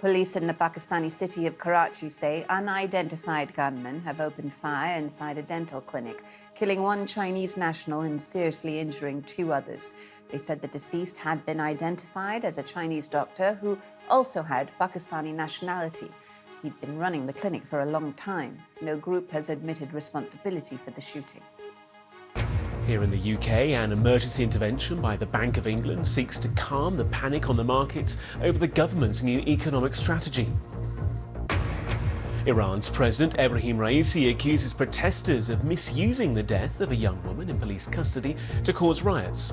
Police in the Pakistani city of Karachi say unidentified gunmen have opened fire inside a dental clinic, killing one Chinese national and seriously injuring two others. They said the deceased had been identified as a Chinese doctor who also had Pakistani nationality. He'd been running the clinic for a long time. No group has admitted responsibility for the shooting. Here in the UK, an emergency intervention by the Bank of England seeks to calm the panic on the markets over the government's new economic strategy. Iran's President Ebrahim Raisi accuses protesters of misusing the death of a young woman in police custody to cause riots.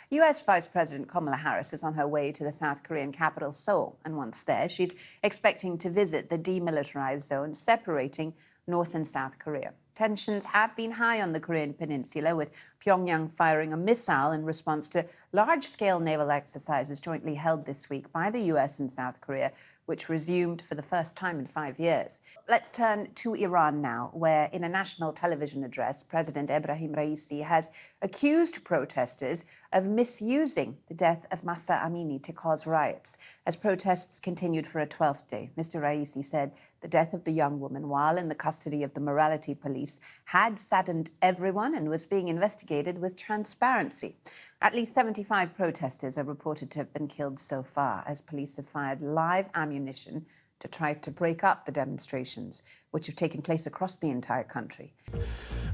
US Vice President Kamala Harris is on her way to the South Korean capital, Seoul, and once there, she's expecting to visit the demilitarized zone separating North and South Korea. Tensions have been high on the Korean peninsula, with Pyongyang firing a missile in response to large-scale naval exercises jointly held this week by the US and South Korea, which resumed for the first time in 5 years. Let's turn to Iran now, where in a national television address, President Ebrahim Raisi has accused protesters of misusing the death of Mahsa Amini to cause riots. As protests continued for a 12th day, Mr. Raisi said the death of the young woman, while in the custody of the morality police, had saddened everyone and was being investigated with transparency. At least 75 protesters are reported to have been killed so far, as police have fired live ammunition to try to break up the demonstrations, which have taken place across the entire country.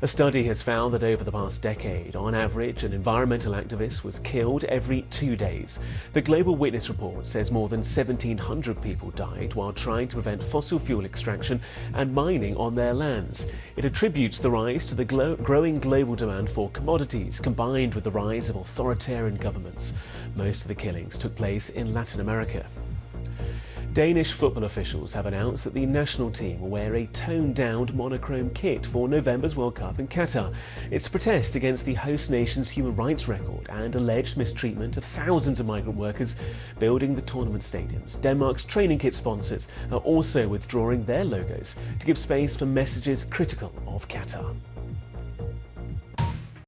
A study has found that over the past decade, on average, an environmental activist was killed every 2 days. The Global Witness report says more than 1,700 people died while trying to prevent fossil fuel extraction and mining on their lands. It attributes the rise to the growing global demand for commodities, combined with the rise of authoritarian governments. Most of the killings took place in Latin America. Danish football officials have announced that the national team will wear a toned-down monochrome kit for November's World Cup in Qatar. It's a protest against the host nation's human rights record and alleged mistreatment of thousands of migrant workers building the tournament stadiums. Denmark's training kit sponsors are also withdrawing their logos to give space for messages critical of Qatar.